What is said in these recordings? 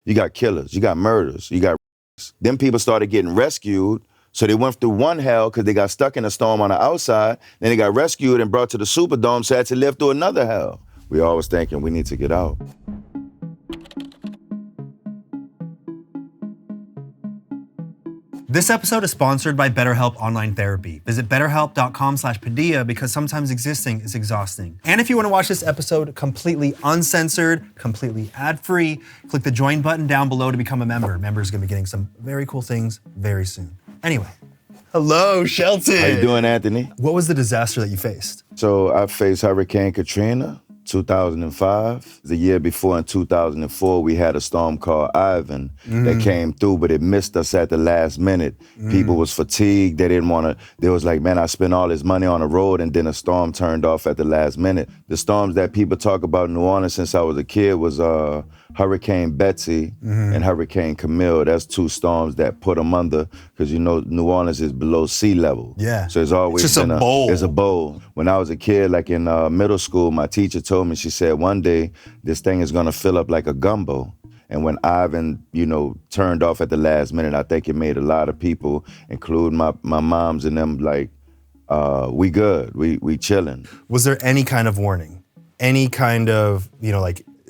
You got killers, you got murders, you got then people started getting rescued. So they went through one hell because they got stuck in a storm on the outside. Then they got rescued and brought to the Superdome, so had to live through another hell. We always thinking we need to get out. This episode is sponsored by BetterHelp Online Therapy. Visit betterhelp.com/Padilla because sometimes existing is exhausting. And if you want to watch this episode completely uncensored, completely ad-free, click the join button down below to become a member. Members are going to be getting some very cool things very soon. Anyway, hello, Shelton. How you doing, Anthony? What was the disaster that you faced? So I faced Hurricane Katrina, 2005. The year before, in 2004, we had a storm called Ivan that came through, but it missed us at the last minute. People was fatigued. They didn't want to, they was like, man, I spent all this money on the road and then a storm turned off at the last minute. The storms that people talk about in New Orleans since I was a kid was Hurricane Betsy and Hurricane Camille. That's two storms that put them under, because you know New Orleans is below sea level. Yeah. So it's always It's just been a bowl. It's a bowl. When I was a kid, like in middle school, my teacher told me, she said, one day this thing is gonna fill up like a gumbo. And when Ivan, turned off at the last minute, I think it made a lot of people, including my moms and them, like, we good, we chilling. Was there any kind of warning? Any kind of,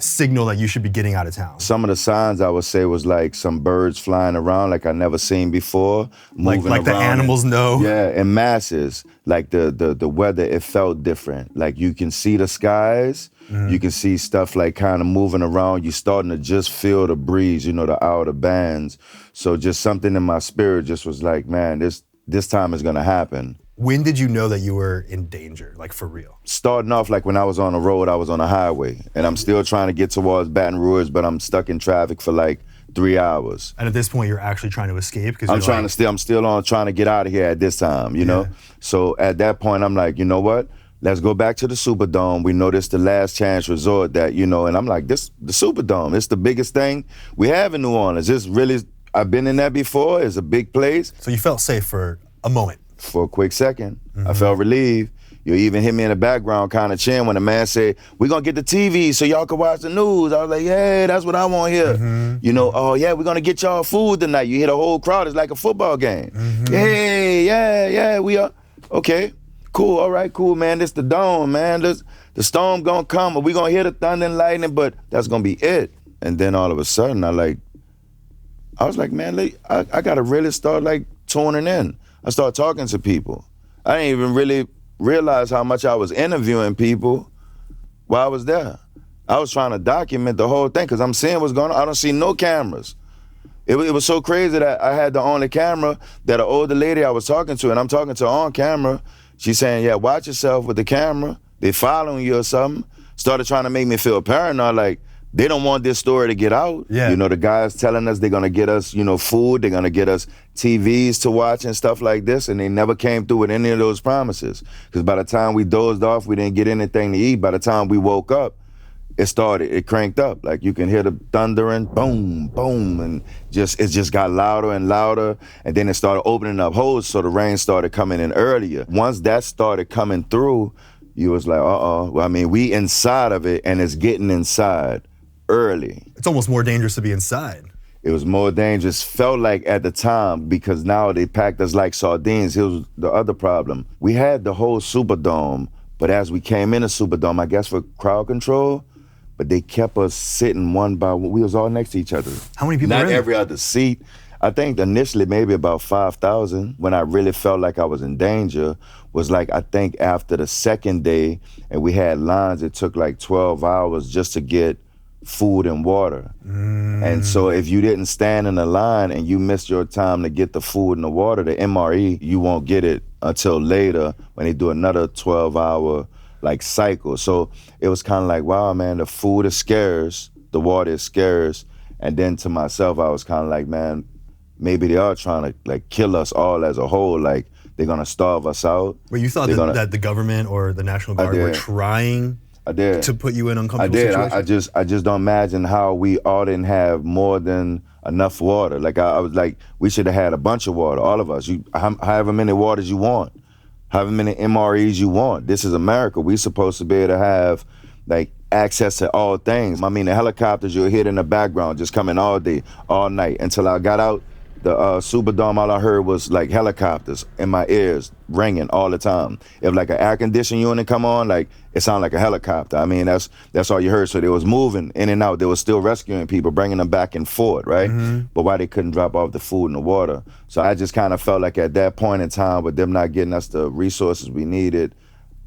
signal that you should be getting out of town? Some of the signs I would say was like some birds flying around like I never seen before. Like the animals know? Yeah, in masses. Like the weather, it felt different. Like you can see the skies, you can see stuff like kind of moving around. You're starting to just feel the breeze, the outer bands. So just something in my spirit just was like, man, this time is gonna happen. When did you know that you were in danger, like for real? Starting off, like when I was on the road, I was on a highway, and I'm still trying to get towards Baton Rouge, but I'm stuck in traffic for like 3 hours. And at this point, you're actually trying to escape? I'm trying to get out of here at this time, you know? So at that point, I'm like, you know what? Let's go back to the Superdome. We know this the last chance resort that, and I'm like, the Superdome, it's the biggest thing we have in New Orleans. It's really, I've been in that before. It's a big place. So you felt safe for a moment? For a quick second. I felt relieved. You even hit me in the background kind of chin when the man said, we're going to get the TV so y'all can watch the news. I was like, yeah, that's what I want here. Oh yeah, we're going to get y'all food tonight. You hit a whole crowd. It's like a football game. Yeah, we are. Okay, cool. All right, cool, man. This the dome, man. The storm going to come, or we going to hear the thunder and lightning, but that's going to be it. And then all of a sudden, I was like, man, I got to really start like tuning in. I started talking to people. I didn't even really realize how much I was interviewing people while I was there. I was trying to document the whole thing because I'm seeing what's going on. I don't see no cameras. It was so crazy that I had the only camera that an older lady I was talking to, and I'm talking to her on camera. She's saying, yeah, watch yourself with the camera. They following you or something. Started trying to make me feel paranoid, like, they don't want this story to get out. Yeah. The guys telling us they're gonna get us, food, they're gonna get us TVs to watch and stuff like this, and they never came through with any of those promises. Because by the time we dozed off, we didn't get anything to eat. By the time we woke up, it cranked up. Like you can hear the thundering, boom, boom, and it just got louder and louder. And then it started opening up holes, so the rain started coming in earlier. Once that started coming through, you was like, Well, I mean, we inside of it, and it's getting inside early. It's almost more dangerous to be inside. It was more dangerous, felt like at the time, because now they packed us like sardines. Here's the other problem. We had the whole Superdome, but as we came in the Superdome, I guess for crowd control, but they kept us sitting one by one. We was all next to each other. How many people were Not in every other seat. I think initially maybe about 5,000. When I really felt like I was in danger was like, I think after the second day, and we had lines, it took like 12 hours just to get food and water. And so if you didn't stand in the line and you missed your time to get the food and the water, the MRE, you won't get it until later when they do another 12-hour like cycle. So it was kind of like, wow, man, the food is scarce, the water is scarce. And then to myself, I was kind of like, man, maybe they are trying to like kill us all as a whole. Like they're gonna starve us out. But you thought that the government or the National Guard were trying I did. to put you in uncomfortable situations? I just don't imagine how we all didn't have more than enough water. Like I was like, we should have had a bunch of water, all of us. However many waters you want, however many MREs you want. This is America. We supposed to be able to have like access to all things. I mean, the helicopters you'll hear in the background just coming all day, all night. Until I got out the Superdome, all I heard was like helicopters in my ears ringing all the time. If like an air conditioning unit come on, like it sounded like a helicopter. I mean, that's all you heard. So they was moving in and out. They was still rescuing people, bringing them back and forth, right? But why they couldn't drop off the food and the water. So I just kind of felt like at that point in time, with them not getting us the resources we needed,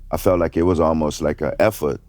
I felt like it was almost like an effort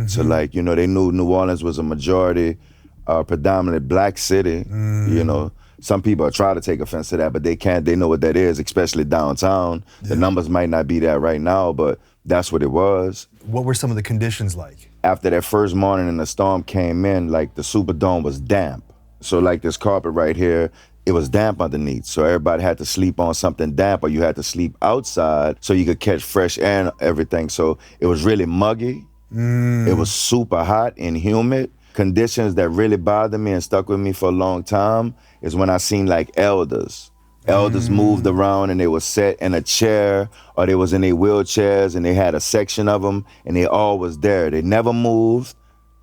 to like, you know, they knew New Orleans was a majority, predominantly black city, you know. Some people try to take offense to that, but they can't. They know what that is, especially downtown. Yeah. The numbers might not be that right now, but that's what it was. What were some of the conditions like? After that first morning and the storm came in, like the Superdome was damp. So like this carpet right here, it was damp underneath. So everybody had to sleep on something damp, or you had to sleep outside so you could catch fresh air and everything. So it was really muggy. It was super hot and humid. Conditions that really bothered me and stuck with me for a long time is when I seen like elders. Elders moved around and they were set in a chair, or they was in their wheelchairs and they had a section of them and they all was there. They never moved.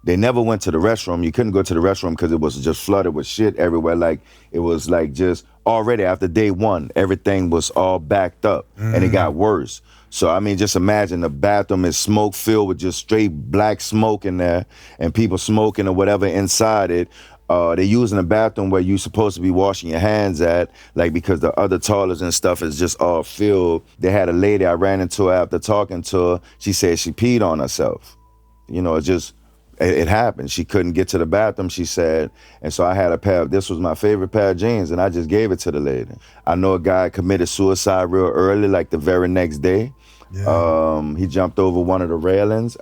They never went to the restroom. You couldn't go to the restroom because it was just flooded with shit everywhere. Like it was like just already after day one, everything was all backed up and it got worse. So, I mean, just imagine the bathroom is smoke filled with just straight black smoke in there and people smoking or whatever inside it. They're using a bathroom where you're supposed to be washing your hands at, like because the other toilets and stuff is just all filled. They had a lady, I ran into her after talking to her. She said she peed on herself. You know, it happened. She couldn't get to the bathroom, she said. And so I had this was my favorite pair of jeans, and I just gave it to the lady. I know a guy committed suicide real early, like the very next day. Yeah. He jumped over one of the railings.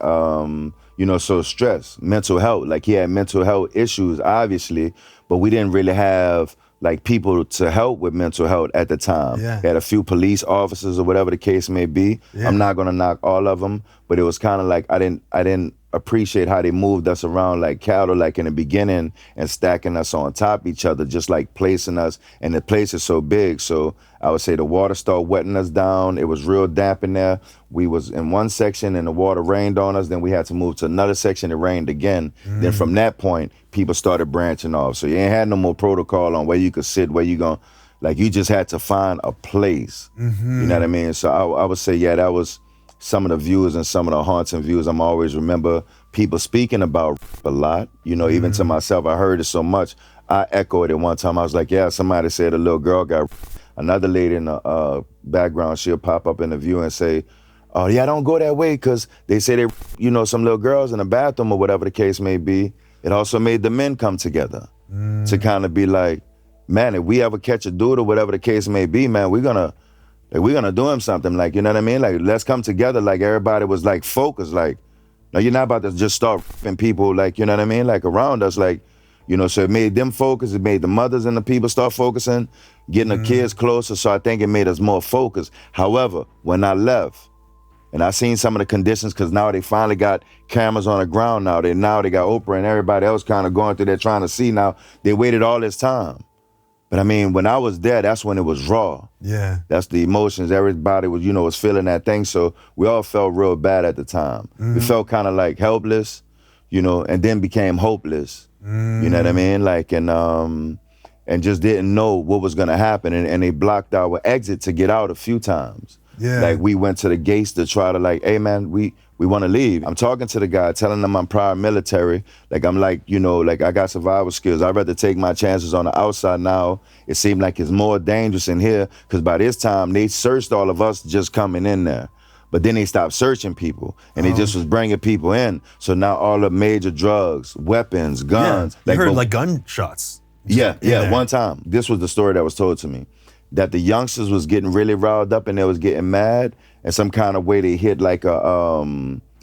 You know, so stress, mental health, like he had mental health issues, obviously, but we didn't really have like people to help with mental health at the time. Yeah. Had a few police officers or whatever the case may be. Yeah. I'm not gonna knock all of them, but it was kind of like I didn't appreciate how they moved us around like cattle, like in the beginning, and stacking us on top of each other, just like placing us, and the place is so big. So I would say the water started wetting us down. It was real damp in there. We was in one section and the water rained on us. Then we had to move to another section. It rained again. Then from that point, people started branching off. So you ain't had no more protocol on where you could sit, where you gonna, like you just had to find a place. You know what I mean? So I would say, yeah, that was some of the views and some of the haunting views. I'm always remember people speaking about a lot, you know, even to myself. I heard it so much. I echoed it one time. I was like, yeah, somebody said a little girl got another lady in the background. She'll pop up in the view and say, oh yeah, don't go that way, because they say they, you know, some little girls in the bathroom or whatever the case may be. It also made the men come together to kind of be like, man, if we ever catch a dude or whatever the case may be, man, we're gonna do him something, like, you know what I mean? Like, let's come together. Like, everybody was like focused, like, no, you're not about to just start f***ing people, like, you know what I mean? Like, around us, like, you know, so it made them focus. It made the mothers and the people start focusing, getting the kids closer. So I think it made us more focused. However, when I left, and I seen some of the conditions, because now they finally got cameras on the ground now. They got Oprah and everybody else kind of going through there trying to see now. They waited all this time. But I mean, when I was there, that's when it was raw. Yeah. That's the emotions. Everybody was, you know, was feeling that thing. So we all felt real bad at the time. We felt kind of like helpless, you know, and then became hopeless. You know what I mean? Like, and just didn't know what was gonna happen. And they blocked our exit to get out a few times. Yeah. Like, we went to the gates to try to like, hey man, we want to leave. I'm talking to the guy, telling him I'm prior military. Like, I'm like, you know, like I got survival skills. I'd rather take my chances on the outside now. It seemed like it's more dangerous in here, because by this time they searched all of us just coming in there. But then they stopped searching people, and they just was bringing people in. So now all the major drugs, weapons, guns. Yeah, I heard like gunshots. Yeah, one time. This was the story that was told to me, that the youngsters was getting really riled up and they was getting mad, and some kind of way they hit like a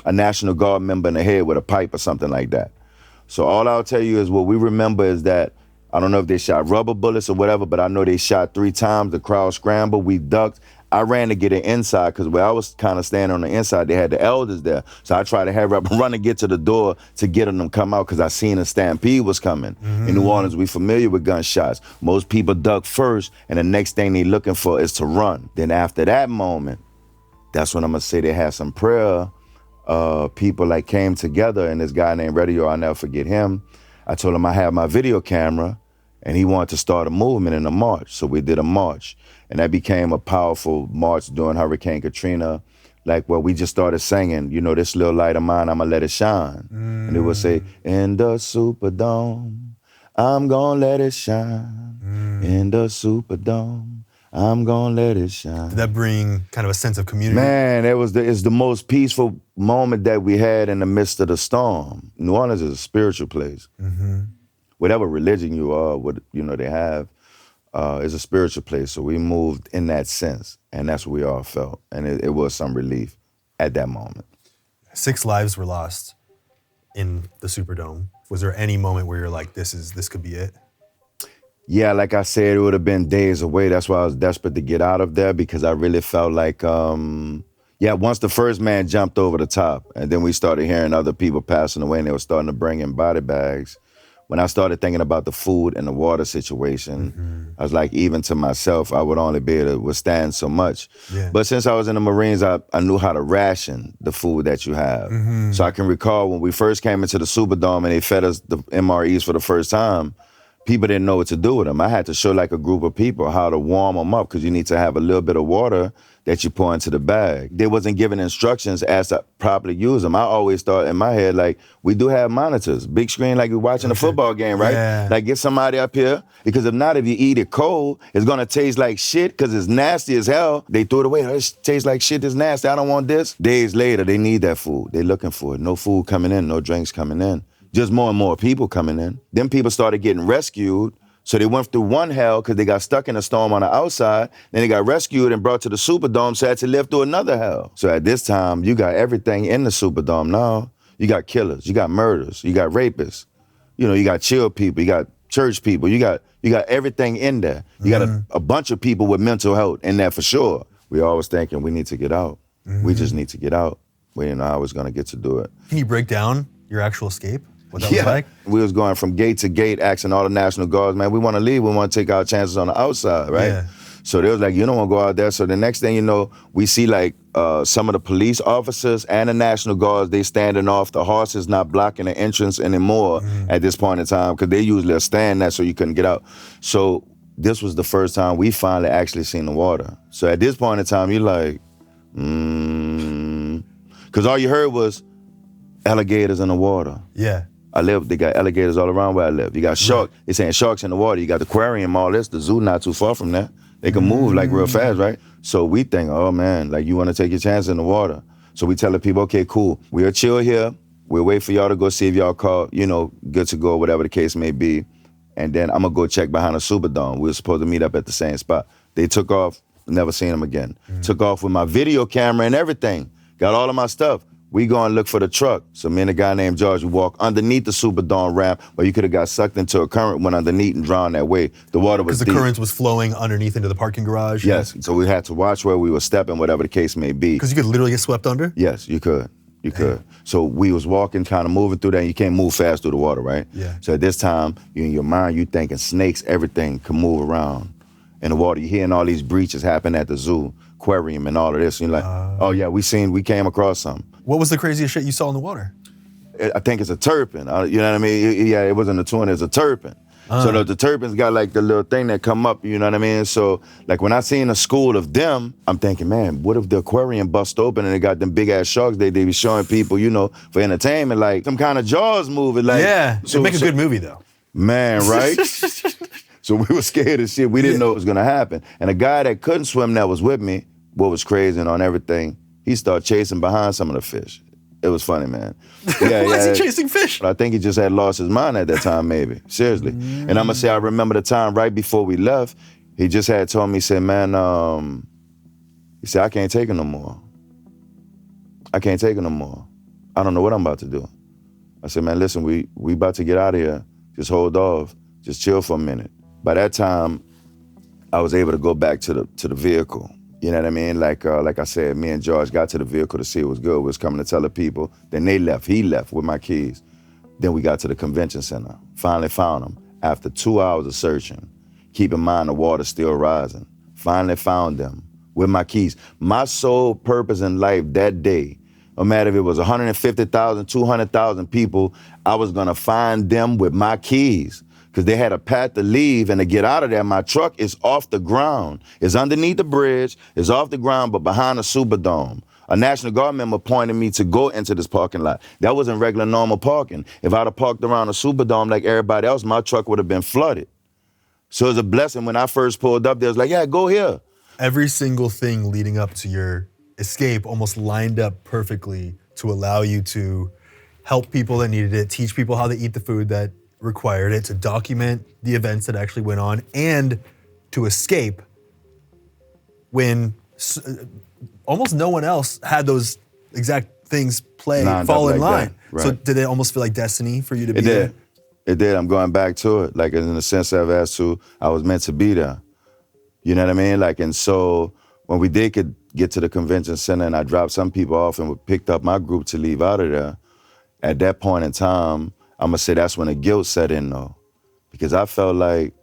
National Guard member in the head with a pipe or something like that. So all I'll tell you is what we remember is that, I don't know if they shot rubber bullets or whatever, but I know they shot 3 times. The crowd scrambled, we ducked. I ran to get it inside, because where I was kind of standing on the inside, they had the elders there. So I tried to hurry up and run to get to the door to get them to come out, because I seen a stampede was coming. In New Orleans, we familiar with gunshots. Most people duck first, and the next thing they looking for is to run. Then after that moment, that's when I'm gonna say they had some prayer people like came together, and this guy named Radio, I'll never forget him. I told him I had my video camera, and he wanted to start a movement in a march. So we did a march, and that became a powerful march during Hurricane Katrina. Like, well, we just started singing, you know, this little light of mine, I'ma let it shine. And it would say, in the Superdome, I'm gonna let it shine. In the Superdome, I'm gonna let it shine. Did that bring kind of a sense of community? Man, it's the most peaceful moment that we had in the midst of the storm. New Orleans is a spiritual place. Whatever religion you are, what they have, is a spiritual place. So we moved in that sense, and that's what we all felt. And it was some relief at that moment. 6 lives were lost in the Superdome. Was there any moment where you're like, this could be it? Yeah, like I said, it would have been days away. That's why I was desperate to get out of there, because I really felt like, once the first man jumped over the top, and then we started hearing other people passing away, and they were starting to bring in body bags. When I started thinking about the food and the water situation, I was like, even to myself, I would only be able to withstand so much. Yeah. But since I was in the Marines, I knew how to ration the food that you have. So I can recall when we first came into the Superdome and they fed us the MREs for the first time, people didn't know what to do with them. I had to show like a group of people how to warm them up, because you need to have a little bit of water that you pour into the bag. They wasn't given instructions as to properly use them. I always thought in my head, like, we do have monitors, big screen like you're watching a football game, right? Yeah. Like, get somebody up here, because if not, if you eat it cold, it's gonna taste like shit, because it's nasty as hell. They threw it away. It tastes like shit, it's nasty, I don't want this. Days later, they need that food. They're looking for it. No food coming in, no drinks coming in. Just more and more people coming in. Then people started getting rescued. So they went through one hell because they got stuck in a storm on the outside. Then they got rescued and brought to the Superdome, so had to live through another hell. So at this time, you got everything in the Superdome now. You got killers, you got murders, you got rapists. You got chill people, you got church people, you got everything in there. You got a bunch of people with mental health in there for sure. We always thinking we need to get out. We just need to get out. We didn't know how I was gonna get to do it. Can you break down your actual escape? What that was like? We was going from gate to gate, asking all the National Guards, man, we want to leave. We want to take our chances on the outside, right? Yeah. So they was like, you don't want to go out there. So the next thing you know, we see like some of the police officers and the National Guards, they standing off. The horses not blocking the entrance anymore at this point in time, because they usually are stand there so you couldn't get out. So this was the first time we finally actually seen the water. So at this point in time, you're like, because all you heard was alligators in the water. Yeah. They got alligators all around where I live. You got sharks. They saying sharks in the water. You got the aquarium, all this. The zoo not too far from there. They can move like real fast, right? So we think, oh man, like you want to take your chance in the water. So we tell the people, okay, cool. We'll chill here. We'll wait for y'all to go see if y'all call, good to go, whatever the case may be. And then I'm going to go check behind the Superdome. We were supposed to meet up at the same spot. They took off, never seen them again. Took off with my video camera and everything. Got all of my stuff. We go and look for the truck. So me and a guy named George, we walk underneath the Superdome ramp, where you could have got sucked into a current, went underneath and drawn that way. The water was deep. Because the current was flowing underneath into the parking garage? Yes, so we had to watch where we were stepping, whatever the case may be. Because you could literally get swept under? Yes, you could. You could. So we was walking, kind of moving through that, and you can't move fast through the water, right? Yeah. So at this time, you in your mind, you thinking snakes, everything can move around in the water. You hearing all these breaches happen at the zoo, aquarium and all of this. And you're like, oh yeah, we came across something. What was the craziest shit you saw in the water? I think it's a turpin. You know what I mean? Yeah, it wasn't a tuna, it's a turpin. So the turpins got like the little thing that come up, you know what I mean? So like when I seen a school of them, I'm thinking, man, what if the aquarium bust open and they got them big ass sharks they be showing people, for entertainment, like some kind of Jaws movie. Like, yeah, it'd make a good movie though. Man, right? So we were scared as shit. We didn't know it was gonna happen. And a guy that couldn't swim that was with me, what was crazy and on everything, he started chasing behind some of the fish. It was funny, man. Why is he chasing fish? I think he just had lost his mind at that time, maybe. Seriously. And I'm going to say I remember the time right before we left, he just had told me, he said, man, he said, I can't take it no more. I can't take it no more. I don't know what I'm about to do. I said, man, listen, we about to get out of here. Just hold off. Just chill for a minute. By that time, I was able to go back to the vehicle. You know what I mean? Like I said, me and George got to the vehicle to see it was good. We was coming to tell the people. Then they left. He left with my keys. Then we got to the convention center. Finally found him after 2 hours of searching. Keep in mind the water's still rising. Finally found them with my keys. My sole purpose in life that day No matter if it was 150,000, 200,000 people, I was gonna find them with my keys. Because they had a path to leave and to get out of there. My truck is off the ground. It's underneath the bridge, it's off the ground, but behind the Superdome. A National Guard member pointed me to go into this parking lot. That wasn't regular normal parking. If I'd have parked around the Superdome like everybody else, my truck would have been flooded. So it was a blessing when I first pulled up there. It was like, yeah, go here. Every single thing leading up to your escape almost lined up perfectly to allow you to help people that needed it, teach people how to eat the food that required it, to document the events that actually went on, and to escape when almost no one else had those exact things fall in line. Right. So did it almost feel like destiny for you to be It there? did. It did. I'm going back to it. Like in the sense of as to I was meant to be there. You know what I mean? Like, and so when we did get to the convention center and I dropped some people off and picked up my group to leave out of there, at that point in time, I'm gonna say that's when the guilt set in though. Because I felt like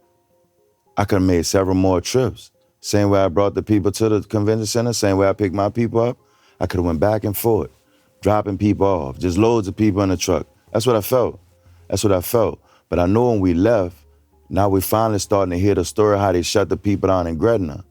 I could have made several more trips. Same way I brought the people to the convention center, same way I picked my people up, I could have went back and forth, dropping people off, just loads of people in the truck. That's what I felt. That's what I felt. But I know when we left, now we're finally starting to hear the story how they shut the people down in Gretna.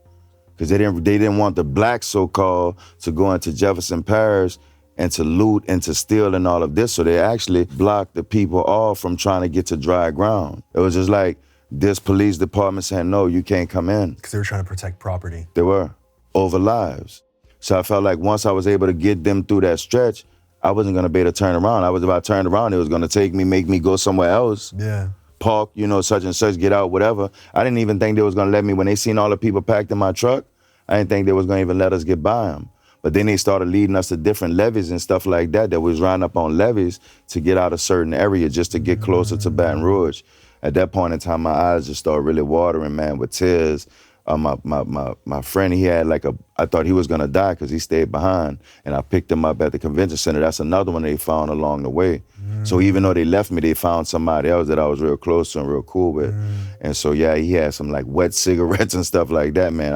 Because they didn't want the blacks, so-called, to go into Jefferson Parish and to loot and to steal and all of this. So they actually blocked the people off from trying to get to dry ground. It was just like this police department saying, no, you can't come in. Because they were trying to protect property. They were, over lives. So I felt like once I was able to get them through that stretch, I wasn't gonna be able to turn around. I was about to turn around, it was gonna make me go somewhere else. Yeah. Park, such and such, get out, whatever. I didn't even think they was gonna let me, when they seen all the people packed in my truck, I didn't think they was gonna even let us get by them. But then they started leading us to different levees and stuff like that was riding up on levees to get out of certain area just to get closer to Baton Rouge. At that point in time, my eyes just started really watering, man, with tears. My friend, he had I thought he was gonna die because he stayed behind, and I picked him up at the convention center. That's another one they found along the way. So even though they left me, they found somebody else that I was real close to and real cool with. And so yeah, he had some wet cigarettes and stuff like that, man.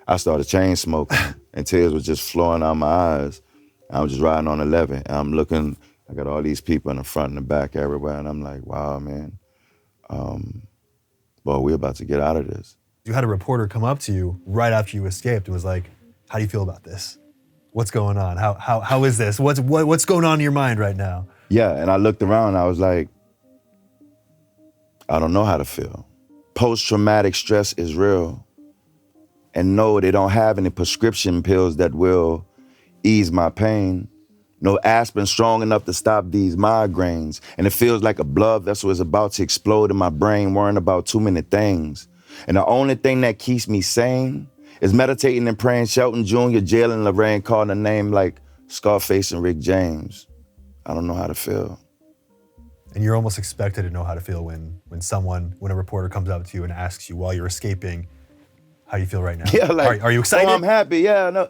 I started chain smoking and tears was just flowing out my eyes. I was just riding on 11 and I'm looking, I got all these people in the front and the back everywhere, and I'm like, wow, man. Well, we're about to get out of this. You had a reporter come up to you right after you escaped and was like, how do you feel about this? What's going on? How is this? What's going on in your mind right now? Yeah, and I looked around and I was like, I don't know how to feel. Post-traumatic stress is real. And no, they don't have any prescription pills that will ease my pain. No aspirin strong enough to stop these migraines. And it feels like a blood vessel is about to explode in my brain, worrying about too many things. And the only thing that keeps me sane is meditating and praying Shelton Jr., Jalen Lorraine calling a name like Scarface and Rick James. I don't know how to feel. And you're almost expected to know how to feel when a reporter comes up to you and asks you while you're escaping, how do you feel right now? Yeah, are you excited? Oh, I'm happy, yeah,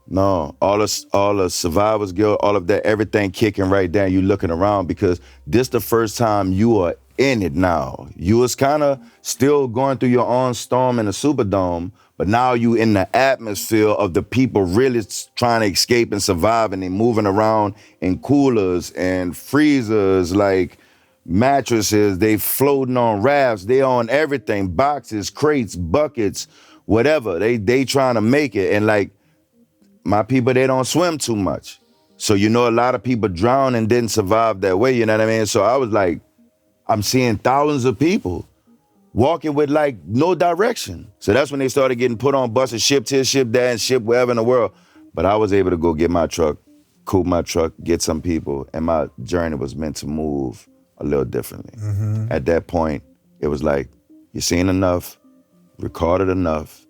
no. All the survivor's guilt, all of that, everything kicking right down. You looking around because this the first time you are in it now. You was kind of still going through your own storm in the Superdome, but now you in the atmosphere of the people really trying to escape and survive, and they moving around in coolers and freezers, like mattresses, they floating on rafts, they on everything, boxes, crates, buckets, whatever. They trying to make it. And my people, they don't swim too much. So a lot of people drown and didn't survive that way, you know what I mean? So I was like, I'm seeing thousands of people walking with no direction. So that's when they started getting put on buses, shipped here, shipped there, and shipped wherever in the world. But I was able to go get my truck, coupe my truck, get some people, and my journey was meant to move a little differently. Mm-hmm. At that point, it was like, you've seen enough, recorded enough,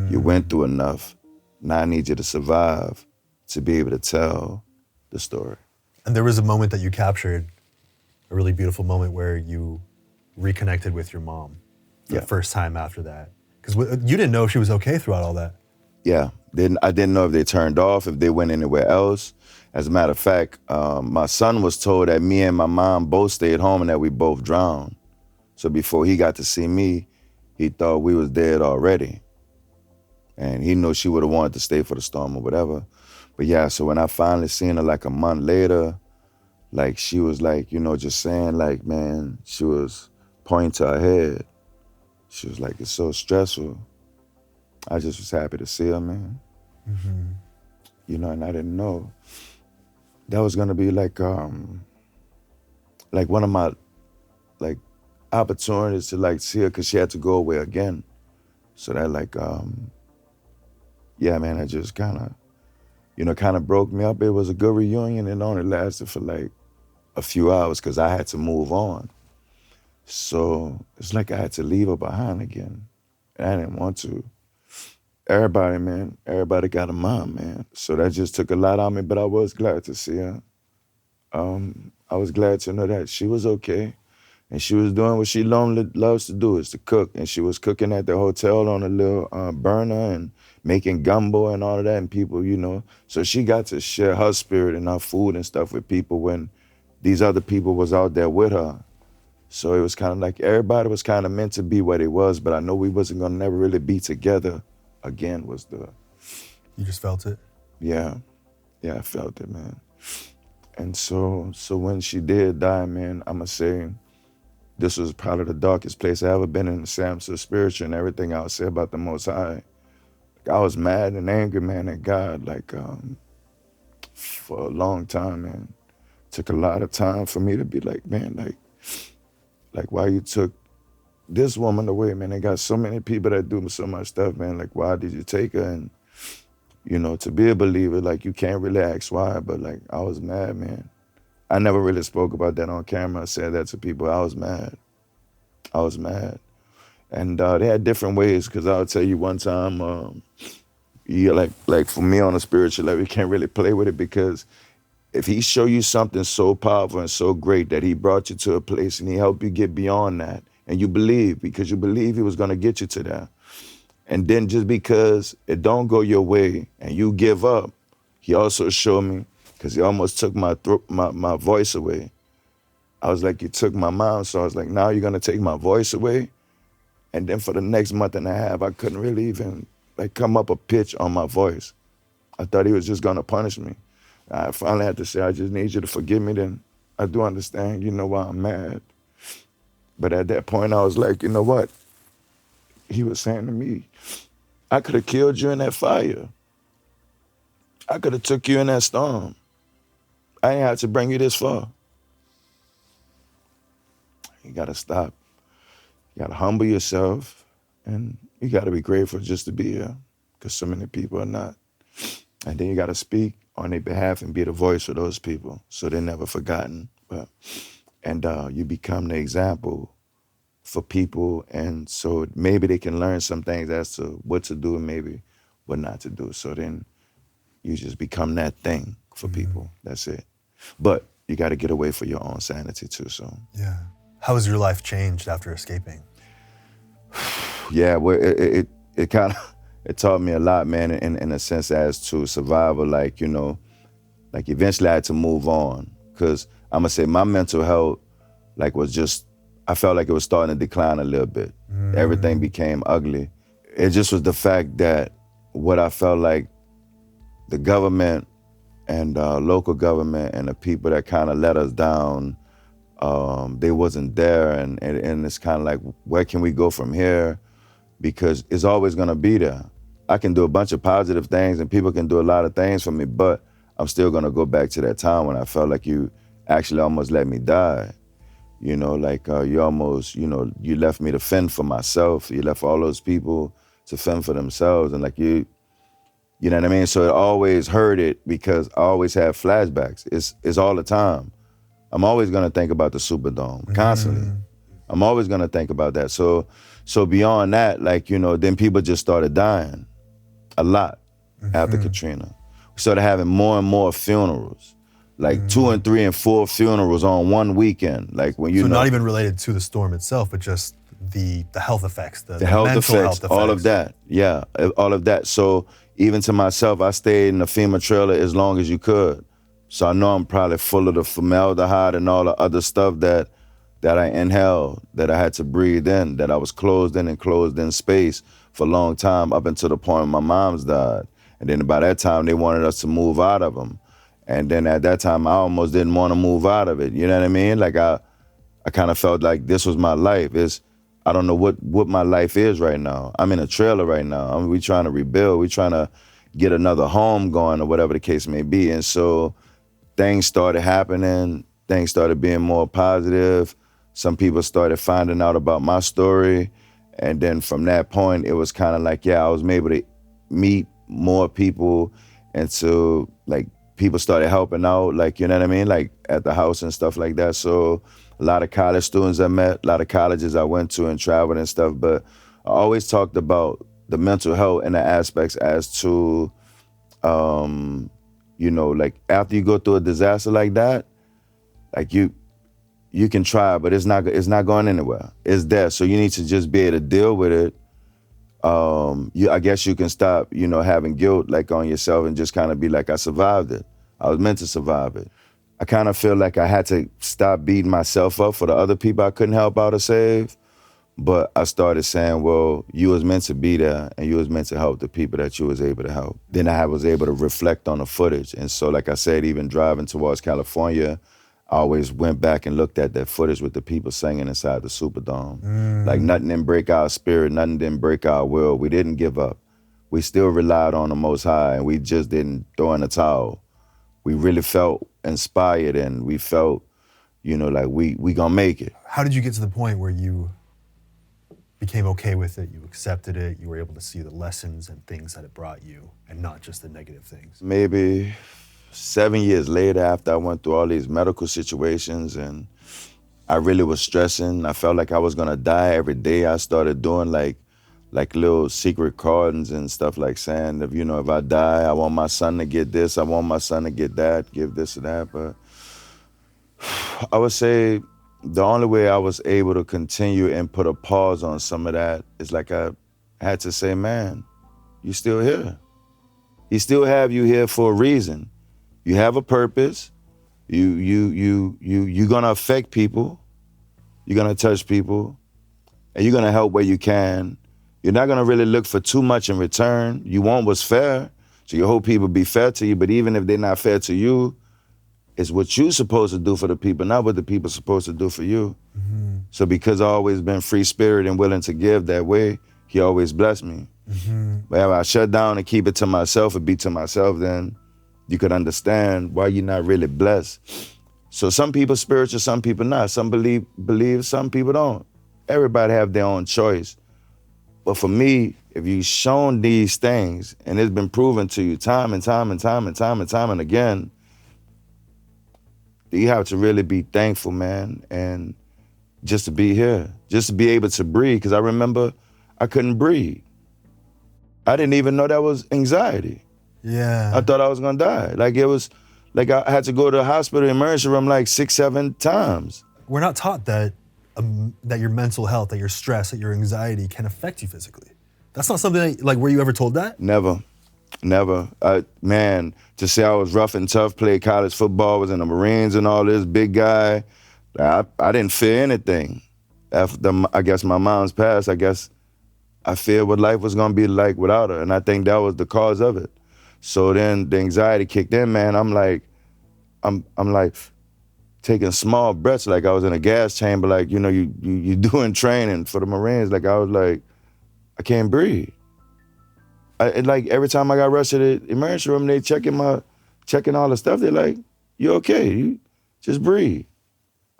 you went through enough. Now I need you to survive to be able to tell the story. And there was a moment that you captured, a really beautiful moment where you reconnected with your mom for the first time after that. Because you didn't know if she was okay throughout all that. Yeah, I didn't know if they turned off, if they went anywhere else. As a matter of fact, my son was told that me and my mom both stayed home and that we both drowned. So before he got to see me, he thought we was dead already. And he knew she would have wanted to stay for the storm or whatever. But yeah, so when I finally seen her like a month later, like she was like, you know, just saying like, man, she was pointing to her head. She was like, it's so stressful. I just was happy to see her, man. You know, and I didn't know that was gonna be like one of my like opportunities to like see her, cause she had to go away again. So that like, yeah, man, it just kind of broke me up. It was a good reunion. It only lasted for like a few hours because I had to move on. So it's like I had to leave her behind again. And I didn't want to. Everybody got a mom, man. So that just took a lot out of me, but I was glad to see her. I was glad to know that she was okay. And she was doing what she loves to do, is to cook. And she was cooking at the hotel on a little burner and making gumbo and all of that. And people, you know, so she got to share her spirit and her food and stuff with people when these other people was out there with her. So it was kind of like everybody was kind of meant to be what it was, but I know we wasn't gonna never really be together again was the... You just felt it? Yeah, I felt it, man. And so when she did die, man, I'ma say this was probably the darkest place I ever been in, Sam's so spiritual and everything I would say about the Most High. Like, I was mad and angry, man, at God, like for a long time, man. Took a lot of time for me to be like, man, like why you took this woman away, man? They got so many people that do so much stuff, man. Like, why did you take her? And, you know, to be a believer, like, you can't really ask why, but, like, I was mad, man. I never really spoke about that on camera. I said that to people. I was mad. And they had different ways, because I'll tell you one time, yeah, like for me on a spiritual level, you can't really play with it, because if he show you something so powerful and so great that he brought you to a place and he helped you get beyond that, and you believe, because you believe he was gonna get you to that, and then just because it don't go your way and you give up, he also showed me, because he almost took my voice away. I was like, you took my mom, so I was like, now you're gonna take my voice away? And then for the next month and a half, I couldn't really even like come up a pitch on my voice. I thought he was just gonna punish me. I finally had to say, I just need you to forgive me. Then I do understand, you know, why I'm mad. But at that point, I was like, you know what? He was saying to me, I could have killed you in that fire. I could have took you in that storm. I ain't had to bring you this far. You gotta stop. You gotta humble yourself, and you gotta be grateful just to be here, because so many people are not. And then you gotta speak on their behalf and be the voice for those people, so they're never forgotten. And you become the example for people, and so maybe they can learn some things as to what to do and maybe what not to do. So then you just become that thing for people. That's it. But you got to get away for your own sanity too. So yeah. How has your life changed after escaping? Yeah, well, it kind of it taught me a lot, man, in a sense as to survival. Like, you know, like eventually I had to move on, because I'm gonna say my mental health like was just, I felt like it was starting to decline a little bit. Everything became ugly. It just was the fact that what I felt like the government and local government and the people that kind of let us down, they wasn't there, and it's kind of like, where can we go from here? Because it's always gonna be there. I can do a bunch of positive things and people can do a lot of things for me, but I'm still gonna go back to that time when I felt like you actually almost let me die. You know, like you almost, you know, you left me to fend for myself. You left all those people to fend for themselves, and like you know what I mean? So it always hurt it, because I always have flashbacks. It's all the time. I'm always gonna think about the Superdome, constantly. I'm always gonna think about that. So beyond that, like, you know, then people just started dying a lot after Katrina. We started having more and more funerals, like 2 and 3 and 4 funerals on one weekend. Like when you so know, not even related to the storm itself, but just the health effects, the health mental effects, health effects, all of that. Yeah, all of that. So even to myself, I stayed in the FEMA trailer as long as you could. So I know I'm probably full of the formaldehyde and all the other stuff that I inhaled, that I had to breathe in, that I was closed in space for a long time, up until the point my mom's died. And then by that time, they wanted us to move out of them. And then at that time, I almost didn't want to move out of it. You know what I mean? Like I kind of felt like this was my life. I don't know what my life is right now. I'm in a trailer right now. We trying to rebuild. We trying to get another home going or whatever the case may be. And so things started happening. Things started being more positive. Some people started finding out about my story. And then from that point, it was kind of like, I was able to meet more people. And so like people started helping out, like, you know what I mean? Like at the house and stuff like that. So a lot of college students I met, a lot of colleges I went to and traveled and stuff. But I always talked about the mental health and the aspects as to, you know, like after you go through a disaster like that, like you can try, but it's not going anywhere. It's there. So you need to just be able to deal with it. I guess you can stop, you know, having guilt like on yourself and just kind of be like, I survived it. I was meant to survive it. I kind of feel like I had to stop beating myself up for the other people I couldn't help out or save. But I started saying, well, you was meant to be there and you was meant to help the people that you was able to help. Then I was able to reflect on the footage. And so, like I said, even driving towards California, I always went back and looked at that footage with the people singing inside the Superdome. Like nothing didn't break our spirit, nothing didn't break our will. We didn't give up. We still relied on the Most High and we just didn't throw in the towel. We really felt inspired and we felt, you know, like we gonna make it. How did you get to the point where you became okay with it, you accepted it, you were able to see the lessons and things that it brought you and not just the negative things? Maybe 7 years later, after I went through all these medical situations and I really was stressing, I felt like I was gonna die every day. I started doing like little secret cards and stuff, like saying, if I die, I want my son to get this, I want my son to get that, give this and that. But I would say the only way I was able to continue and put a pause on some of that is like I had to say, man, you still here. He still have you here for a reason. You have a purpose. You're gonna affect people. You're gonna touch people, and you're gonna help where you can. You're not gonna really look for too much in return. You want what's fair, so you hope people be fair to you. But even if they're not fair to you, it's what you're supposed to do for the people, not what the people are supposed to do for you. Mm-hmm. So because I've always been free spirit and willing to give that way, he always blessed me. Mm-hmm. But if I shut down and keep it to myself and be to myself, then you could understand why you're not really blessed. So some people spiritual, some people not. Some believe, some people don't. Everybody have their own choice. But for me, if you've shown these things and it's been proven to you time and time and time and time and time and again, you have to really be thankful, man, and just to be here, just to be able to breathe. Because I remember I couldn't breathe. I didn't even know that was anxiety. Yeah. I thought I was gonna die. Like it was, like I had to go to the hospital emergency room like 6-7 times. We're not taught that your mental health, that your stress, that your anxiety can affect you physically. That's not something that, like, were you ever told that? Never. Man, to say I was rough and tough, played college football, was in the Marines and all this, big guy, I didn't fear anything. After, I guess, my mom's passed, I guess I feared what life was gonna be like without her, and I think that was the cause of it. So then the anxiety kicked in, man. I'm like taking small breaths, like I was in a gas chamber, like, you doing training for the Marines. Like I was like, I can't breathe. Like every time I got rushed to the emergency room, they checking all the stuff. They're like, "You okay? You just breathe,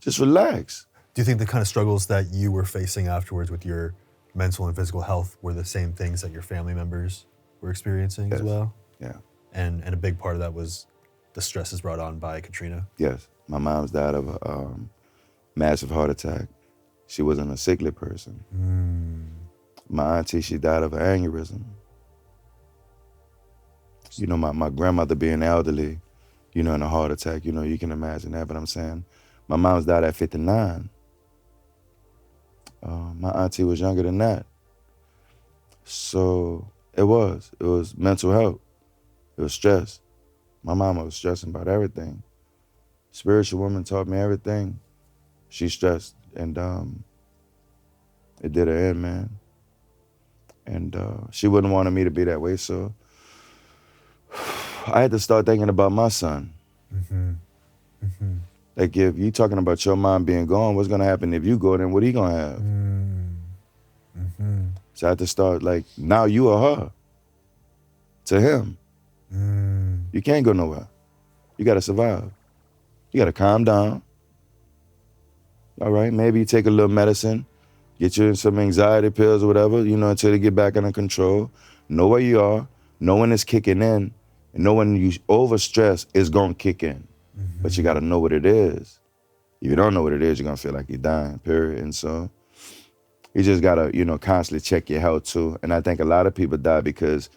just relax." Do you think the kind of struggles that you were facing afterwards with your mental and physical health were the same things that your family members were experiencing as well? Yeah. And a big part of that was the stresses brought on by Katrina? Yes. My mom's died of a massive heart attack. She wasn't a sickly person. My auntie, she died of an aneurysm. My grandmother being elderly, in a heart attack, you can imagine that. But I'm saying, my mom's died at 59. My auntie was younger than that. So it was mental health. It was stress. My mama was stressing about everything. Spiritual woman taught me everything. She stressed, and it did her in, man. And she wouldn't want me to be that way, so I had to start thinking about my son. Like, if you talking about your mom being gone, what's gonna happen if you go? Then what he gonna have? So I had to start like, now you are her to him. You can't go nowhere. You gotta survive. You gotta calm down. All right, maybe you take a little medicine, get you some anxiety pills or whatever, until they get back under control. Know where you are, know when it's kicking in, and know when you overstress, it's gonna kick in. But you gotta know what it is. If you don't know what it is, you're gonna feel like you're dying, period. And so you just gotta, constantly check your health too. And I think a lot of people die because,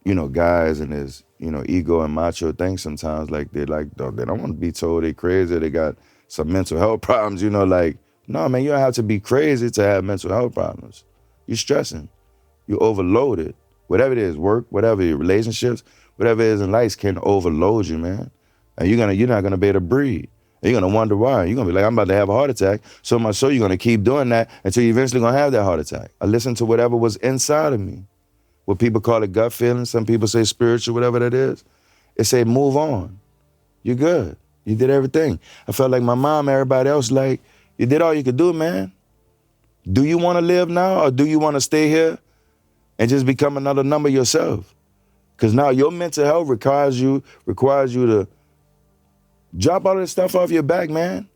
guys and his, ego and macho things sometimes, like they don't want to be told they crazy, they got some mental health problems, like, no, man, you don't have to be crazy to have mental health problems. You're stressing. You're overloaded. Whatever it is, work, whatever your relationships, whatever it is in life can overload you, man. And you're not gonna be able to breathe. And you're gonna wonder why. You're gonna be like, I'm about to have a heart attack. So much so you're gonna keep doing that until you're eventually gonna have that heart attack. I listened to whatever was inside of me. What people call it gut feeling, some people say spiritual, whatever that is. It say, move on. You're good. You did everything. I felt like my mom, everybody else, like, you did all you could do, man. Do you wanna live now or do you wanna stay here and just become another number yourself? Because now your mental health requires you to drop all of this stuff off your back, man.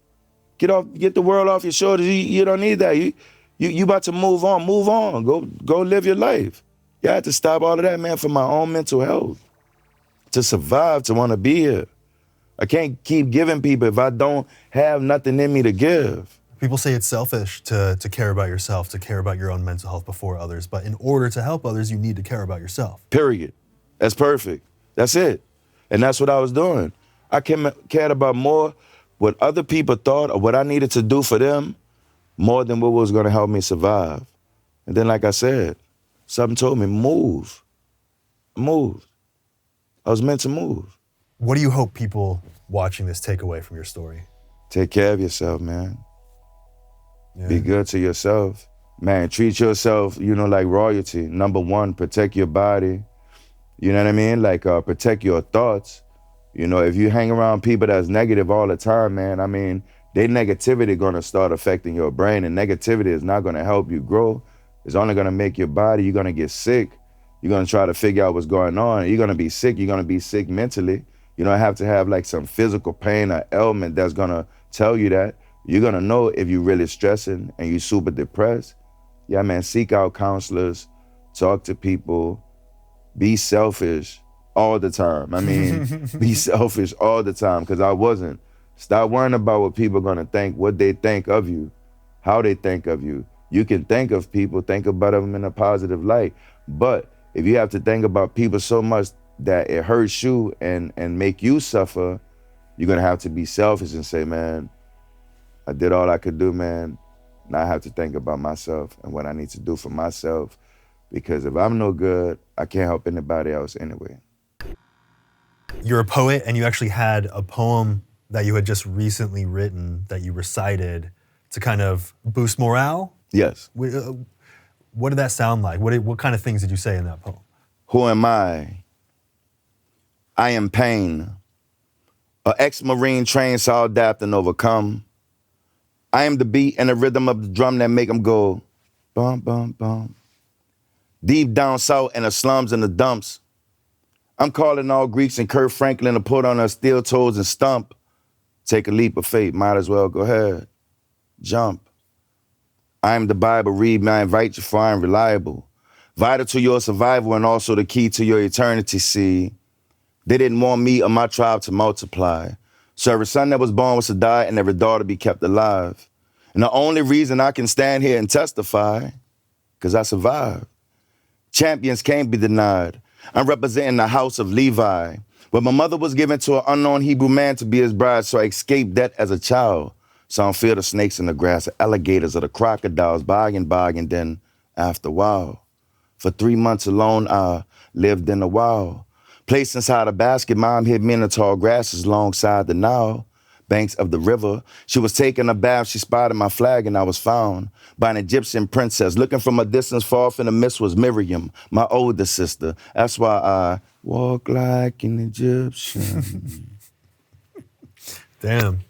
Get the world off your shoulders. You don't need that. You about to move on. Move on. Go live your life. You have to stop all of that, man, for my own mental health. To survive, to want to be here. I can't keep giving people if I don't have nothing in me to give. People say it's selfish to care about yourself, to care about your own mental health before others. But in order to help others, you need to care about yourself. Period. That's perfect. That's it. And that's what I was doing. I cared about more what other people thought or what I needed to do for them more than what was going to help me survive. And then, like I said, something told me, move. Move. I was meant to move. What do you hope people watching this take away from your story? Take care of yourself, man. Yeah. Be good to yourself. Man, treat yourself, like royalty. Number one, protect your body. You know what I mean? Like, protect your thoughts. If you hang around people that's negative all the time, man, I mean, their negativity gonna start affecting your brain, and negativity is not gonna help you grow. It's only gonna make your body, you're gonna get sick. You're gonna try to figure out what's going on. You're gonna be sick. You're gonna be sick mentally. You don't have to have like some physical pain or ailment that's gonna tell you that. You're gonna know if you're really stressing and you're super depressed. Yeah, man, seek out counselors, talk to people, be selfish all the time. I mean, be selfish all the time, because I wasn't. Stop worrying about what people are gonna think, what they think of you, how they think of you. You can think of people, think about them in a positive light. But if you have to think about people so much that it hurts you and make you suffer, you're gonna have to be selfish and say, man, I did all I could do, man. Now I have to think about myself and what I need to do for myself, because if I'm no good, I can't help anybody else anyway. You're a poet, and you actually had a poem that you had just recently written that you recited to kind of boost morale. Yes. What did that sound like? What kind of things did you say in that poem? Who am I? I am pain, a ex-Marine trained to adapt and overcome. I am the beat and the rhythm of the drum that make them go bum, bum, bum. Deep down south in the slums and the dumps, I'm calling all Greeks and Kurt Franklin to put on their steel toes and stump. Take a leap of faith, might as well go ahead. Jump. I am the Bible, read me, I invite you, for I am reliable. Vital to your survival and also the key to your eternity, see. They didn't want me or my tribe to multiply. So every son that was born was to die and every daughter be kept alive. And the only reason I can stand here and testify, because I survived. Champions can't be denied. I'm representing the house of Levi, where my mother was given to an unknown Hebrew man to be his bride, so I escaped that as a child. So I don't fear the snakes in the grass, the alligators or the crocodiles, and then after a while. For 3 months alone, I lived in the wild. Placed inside a basket, mom hid me in the tall grasses alongside the Nile. banks of the river. She was taking a bath, she spotted my flag, and I was found by an Egyptian princess. Looking from a distance, far from the mist was Miriam, my older sister. That's why I walk like an Egyptian. Damn.